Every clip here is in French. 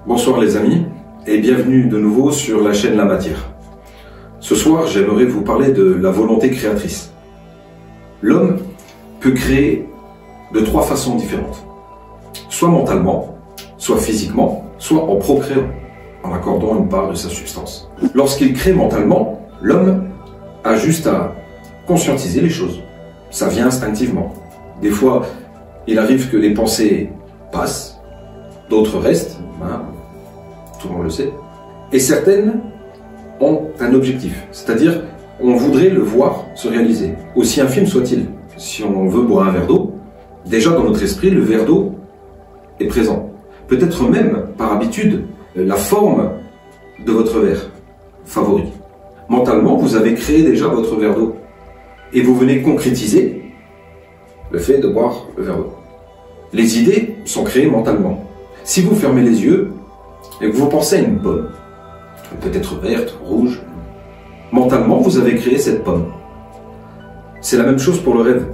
Bonsoir les amis et bienvenue de nouveau sur la chaîne La Matière. Ce soir, j'aimerais vous parler de la volonté créatrice. L'homme peut créer de trois façons différentes. Soit mentalement, soit physiquement, soit en procréant, en accordant une part de sa substance. Lorsqu'il crée mentalement, l'homme a juste à conscientiser les choses. Ça vient instinctivement. Des fois, il arrive que les pensées passent, d'autres restent, tout le monde le sait, et certaines ont un objectif, c'est-à-dire on voudrait le voir se réaliser, aussi infime soit-il. Si on veut boire un verre d'eau, déjà dans notre esprit, le verre d'eau est présent. Peut-être même, par habitude, la forme de votre verre favori. Mentalement, vous avez créé déjà votre verre d'eau, et vous venez concrétiser le fait de boire le verre d'eau. Les idées sont créées mentalement. Si vous fermez les yeux et que vous pensez à une pomme, peut-être verte, rouge, mentalement vous avez créé cette pomme. C'est la même chose pour le rêve.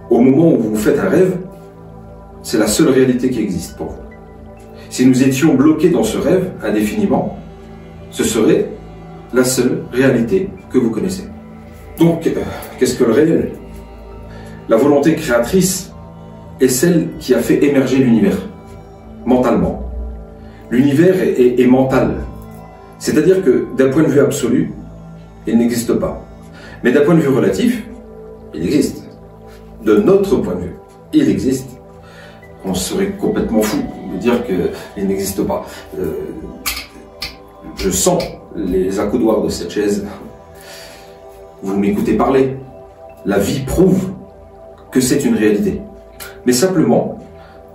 Au moment où vous faites un rêve, c'est la seule réalité qui existe pour vous. Si nous étions bloqués dans ce rêve indéfiniment, ce serait la seule réalité que vous connaissez. Donc, qu'est-ce que le réel? La volonté créatrice est celle qui a fait émerger l'univers, mentalement. L'univers est mental. C'est-à-dire que d'un point de vue absolu, il n'existe pas. Mais d'un point de vue relatif, il existe. De notre point de vue, il existe. On serait complètement fou de dire qu'il n'existe pas. Je sens les accoudoirs de cette chaise. Vous m'écoutez parler. La vie prouve que c'est une réalité. Mais simplement,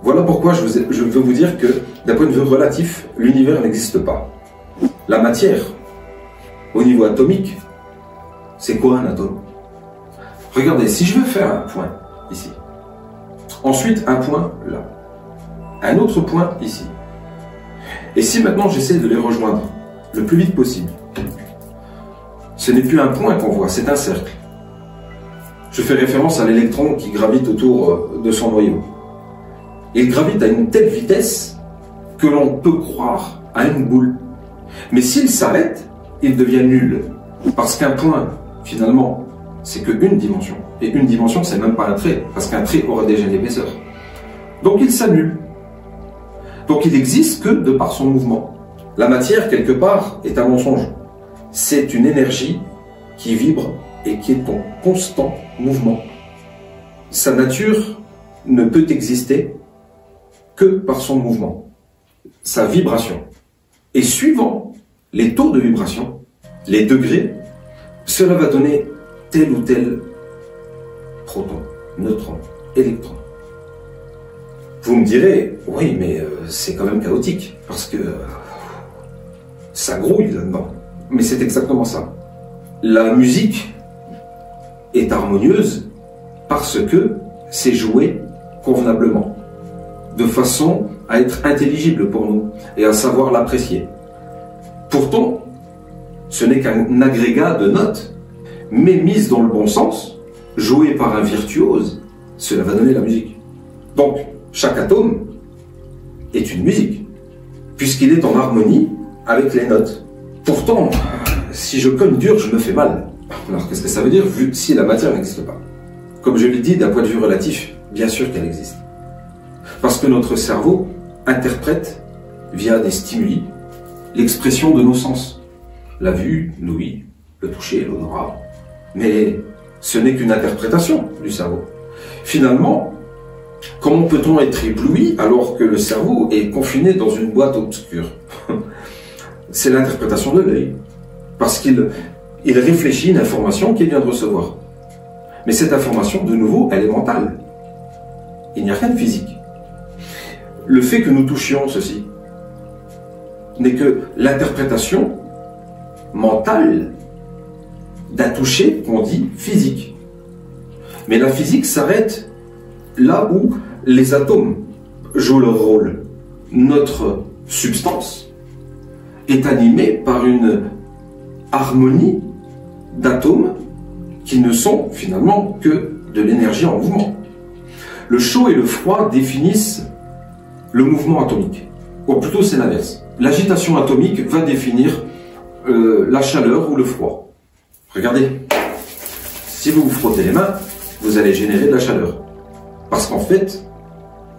voilà pourquoi je veux vous dire que, d'un point de vue relatif, l'univers n'existe pas. La matière, au niveau atomique, c'est quoi un atome? Regardez, si je veux faire un point ici, ensuite un point là, un autre point ici, et si maintenant j'essaie de les rejoindre le plus vite possible, ce n'est plus un point qu'on voit, c'est un cercle. Je fais référence à l'électron qui gravite autour de son noyau. Il gravite à une telle vitesse que l'on peut croire à une boule. Mais s'il s'arrête, il devient nul. Parce qu'un point, finalement, c'est qu'une dimension. Et une dimension, c'est même pas un trait, parce qu'un trait aura déjà une épaisseur. Donc il s'annule. Donc il n'existe que de par son mouvement. La matière, quelque part, est un mensonge. C'est une énergie qui vibre et qui est en constant mouvement. Sa nature ne peut exister que par son mouvement, sa vibration. Et suivant les taux de vibration, les degrés, cela va donner tel ou tel proton, neutron, électron. Vous me direz, oui, mais c'est quand même chaotique, parce que ça grouille là-dedans. Mais c'est exactement ça. La musique est harmonieuse parce que c'est joué convenablement, de façon à être intelligible pour nous et à savoir l'apprécier. Pourtant, ce n'est qu'un agrégat de notes, mais mise dans le bon sens, joué par un virtuose, cela va donner la musique. Donc, chaque atome est une musique, puisqu'il est en harmonie avec les notes. Pourtant, si je cogne dur, je me fais mal. Alors qu'est-ce que ça veut dire, vu si la matière n'existe pas? Comme je l'ai dit, d'un point de vue relatif, bien sûr qu'elle existe. Parce que notre cerveau interprète, via des stimuli, l'expression de nos sens. La vue, l'ouïe, le toucher, l'odorat. Mais ce n'est qu'une interprétation du cerveau. Finalement, comment peut-on être ébloui alors que le cerveau est confiné dans une boîte obscure? C'est l'interprétation de l'œil. Parce qu'il réfléchit une information qu'il vient de recevoir. Mais cette information, de nouveau, elle est mentale. Il n'y a rien de physique. Le fait que nous touchions ceci n'est que l'interprétation mentale d'un toucher qu'on dit physique. Mais la physique s'arrête là où les atomes jouent leur rôle. Notre substance est animée par une harmonie d'atomes qui ne sont finalement que de l'énergie en mouvement. Le chaud et le froid définissent le mouvement atomique. ou plutôt c'est l'inverse. L'agitation atomique va définir la chaleur ou le froid. Regardez, si vous vous frottez les mains, vous allez générer de la chaleur. Parce qu'en fait,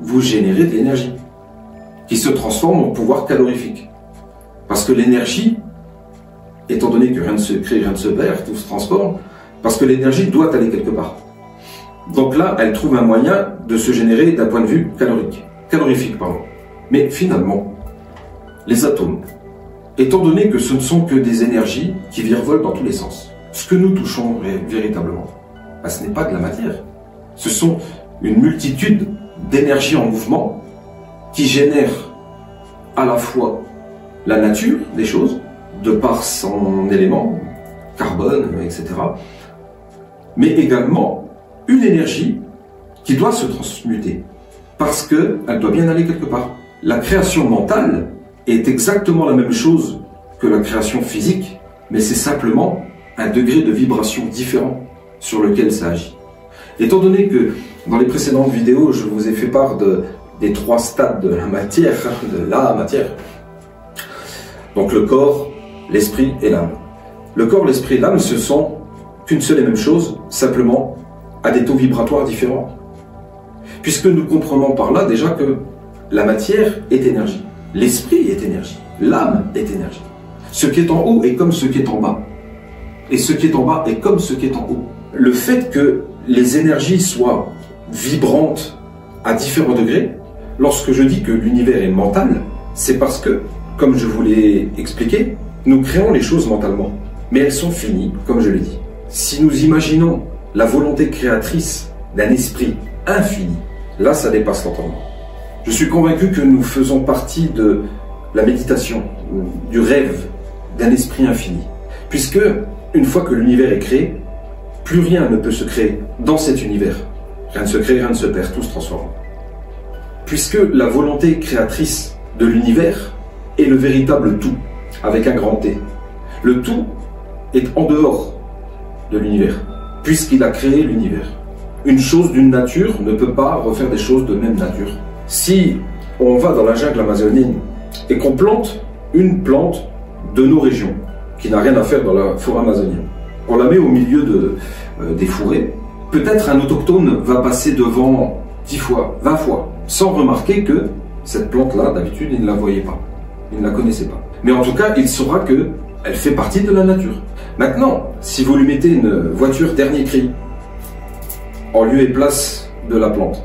vous générez de l'énergie qui se transforme en pouvoir calorifique. Parce que l'énergie, étant donné que rien ne se crée, rien ne se perd, tout se transforme, parce que l'énergie doit aller quelque part. Donc là, elle trouve un moyen de se générer d'un point de vue calorifique. Mais finalement, les atomes, étant donné que ce ne sont que des énergies qui virevolent dans tous les sens, ce que nous touchons véritablement, ce n'est pas de la matière. Ce sont une multitude d'énergies en mouvement qui génèrent à la fois la nature des choses, de par son élément, carbone, etc., mais également une énergie qui doit se transmuter, parce qu'elle doit bien aller quelque part. La création mentale est exactement la même chose que la création physique, mais c'est simplement un degré de vibration différent sur lequel ça agit. Étant donné que dans les précédentes vidéos, je vous ai fait part des 3 stades de la matière, donc le corps, l'esprit et l'âme. Le corps, l'esprit et l'âme, ce sont qu'une seule et même chose, simplement à des taux vibratoires différents. Puisque nous comprenons par là déjà que la matière est énergie, l'esprit est énergie, l'âme est énergie. Ce qui est en haut est comme ce qui est en bas. Et ce qui est en bas est comme ce qui est en haut. Le fait que les énergies soient vibrantes à différents degrés, lorsque je dis que l'univers est mental, c'est parce que, comme je vous l'ai expliqué, nous créons les choses mentalement. Mais elles sont finies, comme je l'ai dit. Si nous imaginons la volonté créatrice d'un esprit infini, là ça dépasse l'entendement. Je suis convaincu que nous faisons partie de la méditation, du rêve d'un esprit infini. Puisque, une fois que l'univers est créé, plus rien ne peut se créer dans cet univers. Rien ne se crée, rien ne se perd, tout se transforme. Puisque la volonté créatrice de l'univers est le véritable tout, avec un grand T. Le tout est en dehors de l'univers, puisqu'il a créé l'univers. Une chose d'une nature ne peut pas refaire des choses de même nature. Si on va dans la jungle amazonienne et qu'on plante une plante de nos régions, qui n'a rien à faire dans la forêt amazonienne, on la met au milieu des fourrés, peut-être un autochtone va passer devant 10 fois, 20 fois, sans remarquer que cette plante-là, d'habitude, il ne la voyait pas, il ne la connaissait pas. Mais en tout cas, il saura qu'elle fait partie de la nature. Maintenant, si vous lui mettez une voiture dernier cri, en lieu et place de la plante,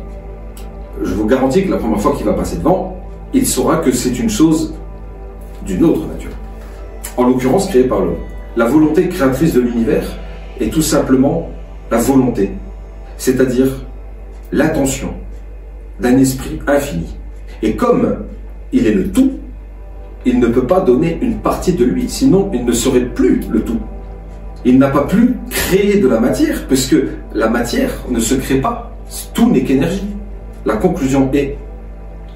je vous garantis que la première fois qu'il va passer devant, il saura que c'est une chose d'une autre nature. En l'occurrence créée par l'homme. La volonté créatrice de l'univers est tout simplement la volonté, c'est-à-dire l'intention d'un esprit infini. Et comme il est le tout, il ne peut pas donner une partie de lui, sinon il ne serait plus le tout. Il n'a pas pu créer de la matière, puisque la matière ne se crée pas. Tout n'est qu'énergie. La conclusion est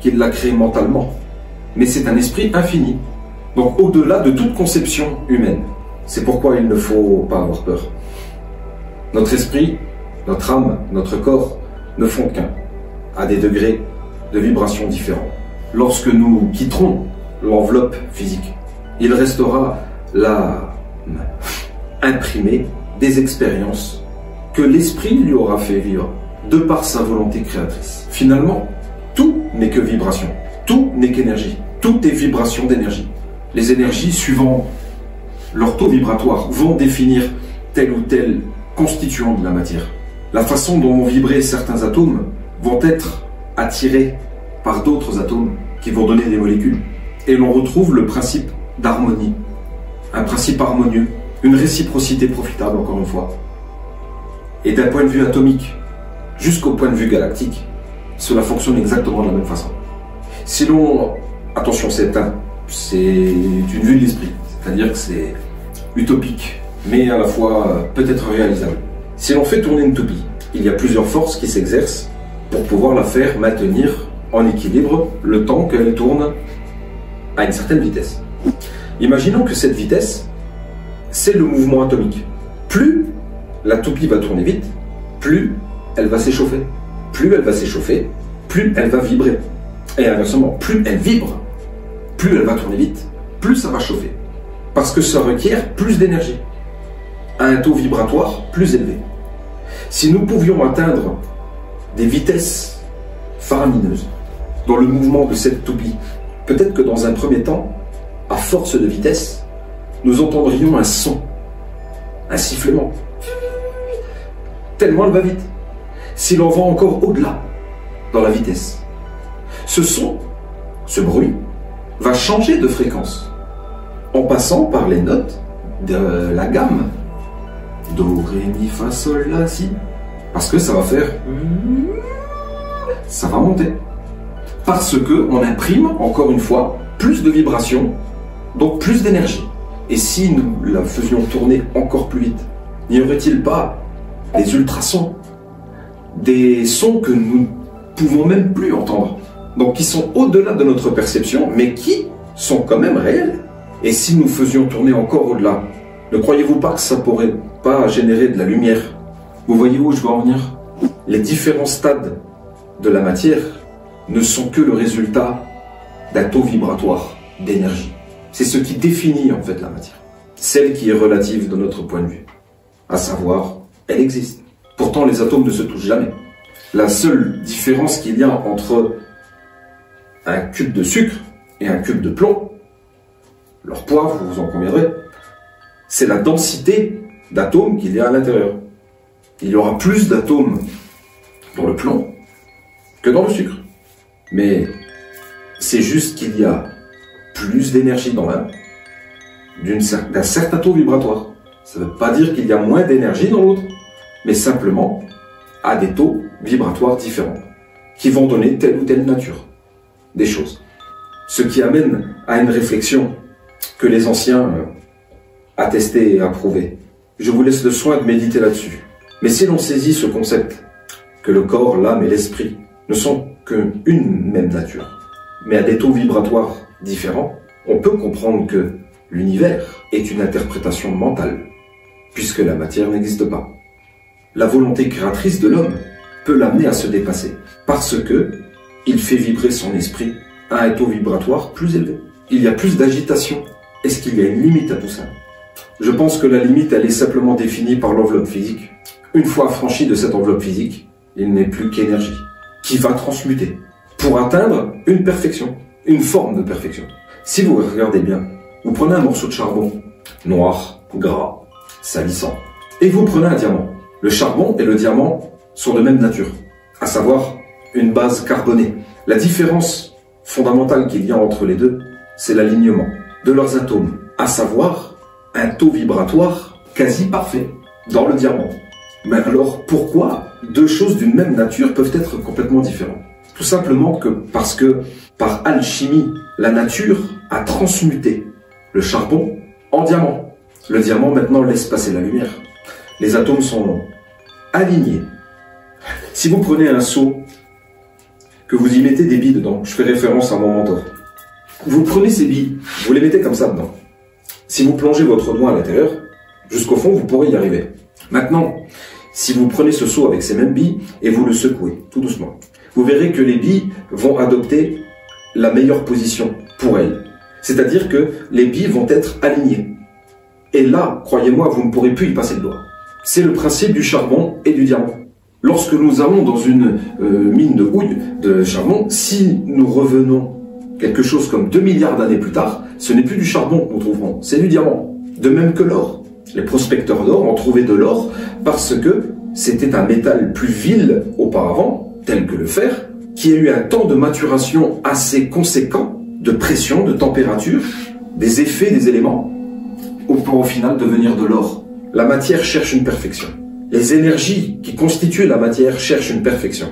qu'il l'a créé mentalement. Mais c'est un esprit infini. Donc au-delà de toute conception humaine. C'est pourquoi il ne faut pas avoir peur. Notre esprit, notre âme, notre corps ne font qu'un, à des degrés de vibration différents. Lorsque nous quitterons l'enveloppe physique, il restera l'âme imprimée des expériences que l'esprit lui aura fait vivre de par sa volonté créatrice. Finalement, tout n'est que vibration, tout n'est qu'énergie, tout est vibration d'énergie. Les énergies, suivant leur taux vibratoire, vont définir tel ou tel constituant de la matière. La façon dont vont vibrer certains atomes vont être attirés par d'autres atomes qui vont donner des molécules. Et l'on retrouve le principe d'harmonie, un principe harmonieux, une réciprocité profitable, encore une fois. Et d'un point de vue atomique jusqu'au point de vue galactique, cela fonctionne exactement de la même façon. Si l'on... Attention, c'est une vue de l'esprit, c'est-à-dire que c'est utopique, mais à la fois peut-être réalisable. Si l'on fait tourner une toupie, il y a plusieurs forces qui s'exercent pour pouvoir la faire maintenir en équilibre le temps qu'elle tourne à une certaine vitesse. Imaginons que cette vitesse, c'est le mouvement atomique. Plus la toupie va tourner vite, plus elle va s'échauffer. Plus elle va s'échauffer, plus elle va vibrer. Et inversement, plus elle vibre, plus elle va tourner vite, plus ça va chauffer. Parce que ça requiert plus d'énergie, à un taux vibratoire plus élevé. Si nous pouvions atteindre des vitesses faramineuses dans le mouvement de cette toupie, peut-être que dans un premier temps, à force de vitesse, nous entendrions un son, un sifflement. Tellement elle va vite. Si l'on va encore au-delà dans la vitesse, ce son, ce bruit, va changer de fréquence en passant par les notes de la gamme Do, Ré, Mi, Fa, Sol, La, Si. Parce que ça va faire... ça va monter. Parce qu'on imprime, encore une fois, plus de vibrations, donc plus d'énergie. Et si nous la faisions tourner encore plus vite, n'y aurait-il pas des ultrasons, des sons que nous ne pouvons même plus entendre, donc qui sont au-delà de notre perception, mais qui sont quand même réels? Et si nous faisions tourner encore au-delà, ne croyez-vous pas que ça pourrait pas générer de la lumière? Vous voyez où je veux en venir? Les différents stades de la matière ne sont que le résultat d'un taux vibratoire d'énergie. C'est ce qui définit en fait la matière. Celle qui est relative de notre point de vue. À savoir, elle existe. Pourtant, les atomes ne se touchent jamais. La seule différence qu'il y a entre un cube de sucre et un cube de plomb, leur poids, vous vous en conviendrez, c'est la densité d'atomes qu'il y a à l'intérieur. Il y aura plus d'atomes dans le plomb que dans le sucre. Mais c'est juste qu'il y a plus d'énergie dans l'un d'un certain taux vibratoire. Ça ne veut pas dire qu'il y a moins d'énergie dans l'autre, mais simplement à des taux vibratoires différents qui vont donner telle ou telle nature des choses. Ce qui amène à une réflexion que les anciens attestaient et approuvaient. Je vous laisse le soin de méditer là-dessus. Mais si l'on saisit ce concept, que le corps, l'âme et l'esprit ne sont qu'une même nature, mais à des taux vibratoires différents, on peut comprendre que l'univers est une interprétation mentale, puisque la matière n'existe pas. La volonté créatrice de l'homme peut l'amener à se dépasser, parce que il fait vibrer son esprit à un taux vibratoire plus élevé. Il y a plus d'agitation. Est-ce qu'il y a une limite à tout ça? Je pense que la limite, elle est simplement définie par l'enveloppe physique. Une fois affranchi de cette enveloppe physique, il n'est plus qu'énergie, qui va transmuter, pour atteindre une perfection, une forme de perfection. Si vous regardez bien, vous prenez un morceau de charbon, noir, gras, salissant, et vous prenez un diamant. Le charbon et le diamant sont de même nature, à savoir une base carbonée. La différence fondamentale qu'il y a entre les deux, c'est l'alignement de leurs atomes, à savoir un taux vibratoire quasi parfait dans le diamant. Mais alors pourquoi deux choses d'une même nature peuvent être complètement différentes? Tout simplement parce que par alchimie, la nature a transmuté le charbon en diamant. Le diamant maintenant laisse passer la lumière. Les atomes sont alignés. Si vous prenez un seau, que vous y mettez des billes dedans, je fais référence à mon mentor. Vous prenez ces billes, vous les mettez comme ça dedans. Si vous plongez votre doigt à l'intérieur, jusqu'au fond, vous pourrez y arriver. Maintenant, si vous prenez ce seau avec ces mêmes billes et vous le secouez tout doucement, vous verrez que les billes vont adopter la meilleure position pour elles. C'est-à-dire que les billes vont être alignées. Et là, croyez-moi, vous ne pourrez plus y passer le doigt. C'est le principe du charbon et du diamant. Lorsque nous allons dans une mine de houille de charbon, si nous revenons quelque chose comme 2 milliards d'années plus tard, ce n'est plus du charbon que nous trouverons, c'est du diamant. De même que l'or. Les prospecteurs d'or ont trouvé de l'or parce que c'était un métal plus vil auparavant, tel que le fer, qui a eu un temps de maturation assez conséquent, de pression, de température, des effets des éléments, pour au final devenir de l'or. La matière cherche une perfection. Les énergies qui constituent la matière cherchent une perfection,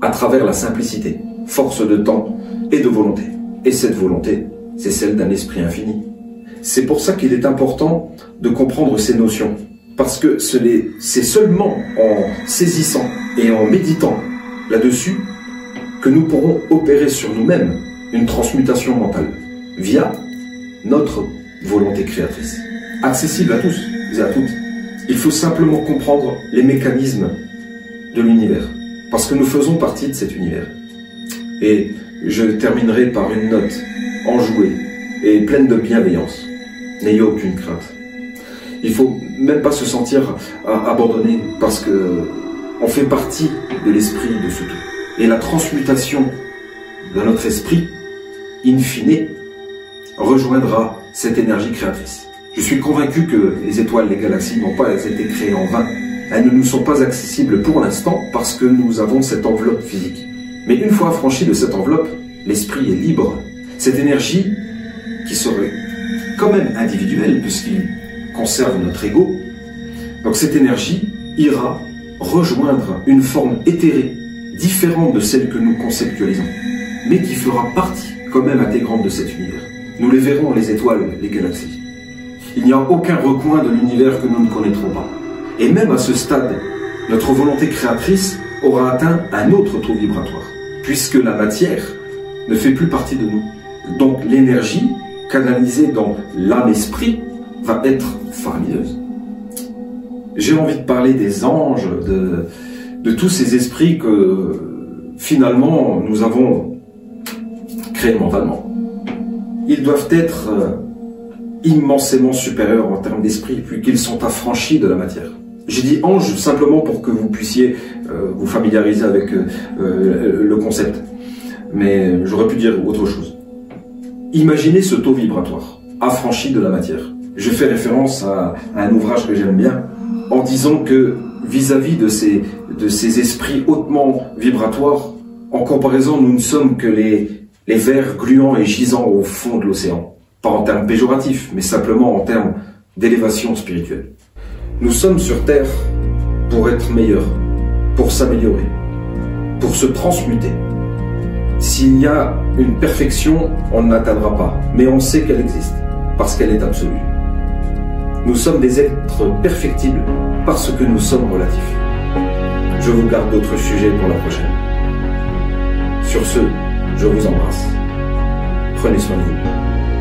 à travers la simplicité, force de temps et de volonté. Et cette volonté, c'est celle d'un esprit infini. C'est pour ça qu'il est important de comprendre ces notions, parce que c'est seulement en saisissant et en méditant là-dessus que nous pourrons opérer sur nous-mêmes une transmutation mentale, via notre volonté créatrice, accessible à tous et à toutes. Il faut simplement comprendre les mécanismes de l'univers, parce que nous faisons partie de cet univers. Et je terminerai par une note enjouée et pleine de bienveillance. N'ayez aucune crainte. Il faut même pas se sentir abandonné parce que on fait partie de l'esprit de ce tout. Et la transmutation de notre esprit, in fine, rejoindra cette énergie créatrice. Je suis convaincu que les étoiles, les galaxies n'ont pas été créées en vain. Elles ne nous sont pas accessibles pour l'instant parce que nous avons cette enveloppe physique. Mais une fois affranchi de cette enveloppe, l'esprit est libre. Cette énergie, qui serait quand même individuelle puisqu'il conserve notre ego, donc cette énergie ira rejoindre une forme éthérée, différente de celle que nous conceptualisons, mais qui fera partie quand même intégrante de cet univers. Nous les verrons, les étoiles, les galaxies. Il n'y a aucun recoin de l'univers que nous ne connaîtrons pas. Et même à ce stade, notre volonté créatrice aura atteint un autre taux vibratoire, puisque la matière ne fait plus partie de nous. Donc l'énergie canalisée dans l'âme-esprit va être faramineuse. J'ai envie de parler des anges, de tous ces esprits que finalement nous avons créés mentalement. Ils doivent être immensément supérieurs en termes d'esprit, puisqu'ils sont affranchis de la matière. J'ai dit ange simplement pour que vous puissiez vous familiariser avec le concept. Mais j'aurais pu dire autre chose. Imaginez ce taux vibratoire, affranchi de la matière. Je fais référence à un ouvrage que j'aime bien, en disant que vis-à-vis de ces esprits hautement vibratoires, en comparaison, nous ne sommes que les vers gluants et gisants au fond de l'océan. Pas en termes péjoratifs, mais simplement en termes d'élévation spirituelle. Nous sommes sur Terre pour être meilleurs, pour s'améliorer, pour se transmuter. S'il y a une perfection, on ne l'atteindra pas, mais on sait qu'elle existe, parce qu'elle est absolue. Nous sommes des êtres perfectibles, parce que nous sommes relatifs. Je vous garde d'autres sujets pour la prochaine. Sur ce, je vous embrasse. Prenez soin de vous.